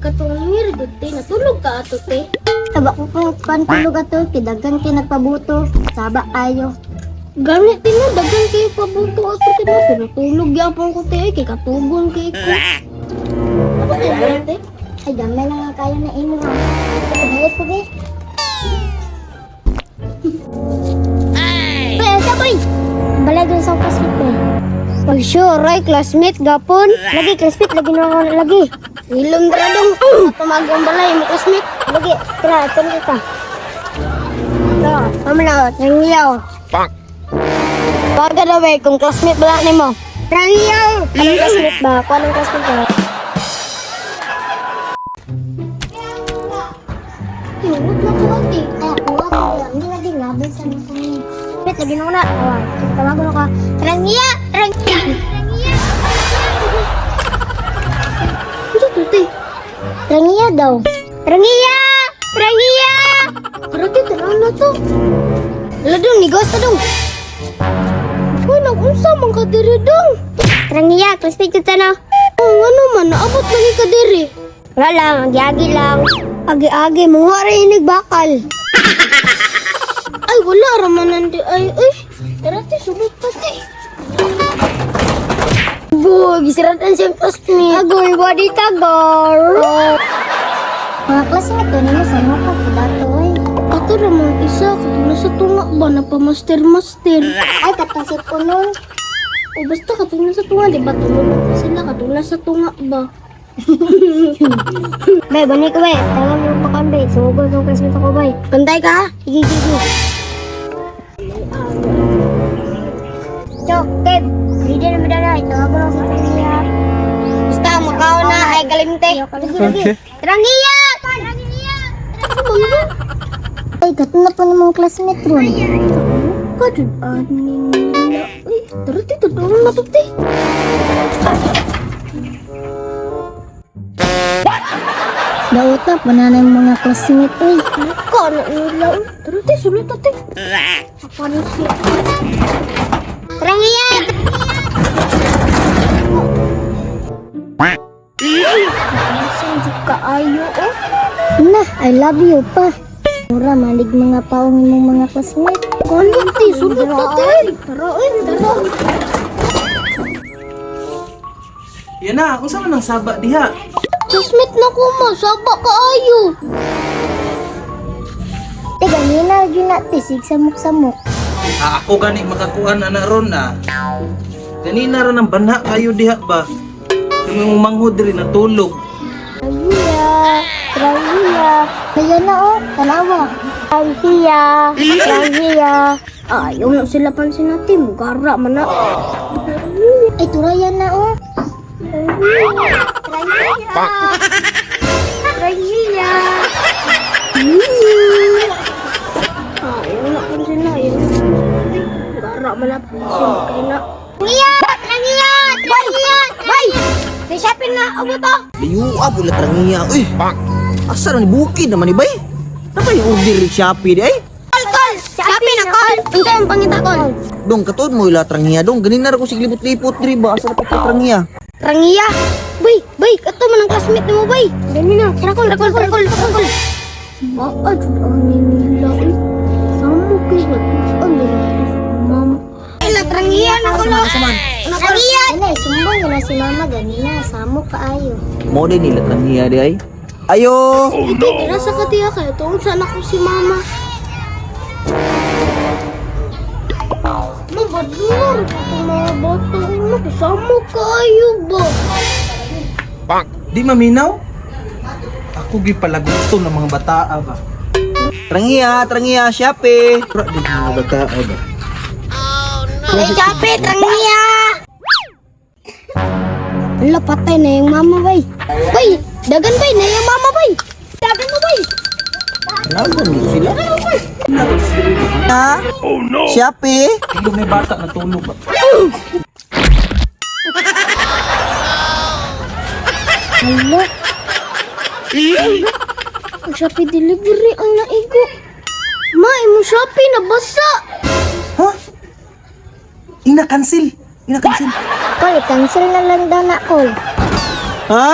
Katungir, te, natulog ka ato, te. Saba ko kung pantulog ato, kidagan kayo nagpabuto. Saba kayo. Ganit din mo, dagan kayo pabuto ato, te mo. Pero tulog yapon ko, te, kay katugon kay ko. Ano kayo ba, te? Ay, gamay lang nga kayo na ino ha. Pagkayas ko be. Pre, sabay! Balay dun sa classmate be. Pag sure, right, classmate, gapon. Lagi, classmate, lagi na ako lagi. Ilong dradong. Tumagang balay mo, classmate. Lagi, tira, tuloy ka. Ito, mamala, nangiyaw. Baga na ba, kung classmate bala ni mo. Rangiyaw! Anong classmate ba? Kung anong classmate ba? Huwag na ko ati. Ay, ako nga lang. Hindi na din laban sa mga kami. Wait, lagi na ko na. Awa, tawagan ako. Rangiya! Rangiya! Rangiya! Ano to, te? Rangiya daw. Rangiya! Rangiya! Karate, tanong na to. Ladong, nigos na dong. Uy, nag-unsa man ka diri dong. Rangiya, classmate ko na. Oh, ano man, naabot lagi ka diri. Wala lang, agi-agi lang. Agi-agi, mga rin bakal. Ay, wala raman nandi. Ay, Karate, sulit pa, te. Boy, gisiratan siyang classmate. Agoy, body tagar. Mga classmate ko nila sa mga dato eh. Ato raman isa, katulad sa tunga ba na pa master. Ay, katasit ko nun. O basta katulad sa tunga, di ba? Tulungan ko sila, katulad sa tunga ba? Bay, bani ko bay. Talang mo pa kan bay. Sugod ng classmate ako bay. Kantay ka, ha? Sige. Chok, Kev. Hindi na madala. Itawagan ko sa Rangiya. Basta, makaw na, ay kalimte. Lagi. Rangiya! Rangiya! Ay, gato na po ng mga classmate ron. Kadudaan nila. Uy, tarati, tulungan na to, te. Daot na, pananay mga classmate eh. Ka na nila. Uy, tarati, sulit ate. Apa na siya? Rangiya! Saan di ka ayo, oh? Na, I love you pa. Mura, malig mga paungin mong mga classmate. Kalit, te. Sulit ate. Tara, tara. Yan na, kung saan nang saba diha? Classmate na ko mo, saba ka ayo. Teka, nina yun na, tisig samok-samok. Ako gani makakuan na ron na. Ganina ron ang banha kayo diha ba? Yung manghod rin natulog. Rangiya! Rangiya! Ayan na oh, tanawa. Rangiya! Rangiya! Ayaw na sila pansin natin. Mugara man na. Ay, turayan na oh. Rangiya! Rangiya! Ayaw na pansin na. Ayaw na. Mugara man na. Kaya na. Rangiya! Rangiya! Rangiya! Bay! May shopping na. Abo to. Liyo, bulat rangiya. Uy, asa na ni bukid naman ni bay? Apa yung order ni Shopee di ay? Call! Shopping na call! Ito yung pangita call. Dong, katod mo ila rangiya dong. Ganin na ko sig lipot-lipot diri ba? Asa na pa rangiya? Rangiya! Bay! Kato man ang classmate mo, bay! Dali na! Rakol! Aduh, nila eh. Sama kayo. Ano yung mama? Ay, Rangiya na ko lang! Rangiya! Ano eh, sumbong yun na si mama ganina. Samok kaayo. Mo din nila rangiya di ay. Ayo! Hindi, nasa katiya kayo. Tuong saan ako si mama. Mabadlar! Itong mga bata. Nakasama kayo ba? Di maminaw? Ako gi pala gusto ng mga bataa ba? Rangiya, Shopee. Pra di mga bataa ba? Ay, Japit! Rangiya! Wala, patay na yung mama, bay. Bay! Dagan, bay! Na yung mama, bay! Dagan mo, bay! Naman ni sila. Ha? Oh no. Shopee? Hindi may bata natulog ba? Hala! Ang Shopee delivery ang naigo. Ma, mo Shopee nabasa! Ha? Ina-cancel. Call, cancel na lang daw na call. Ha?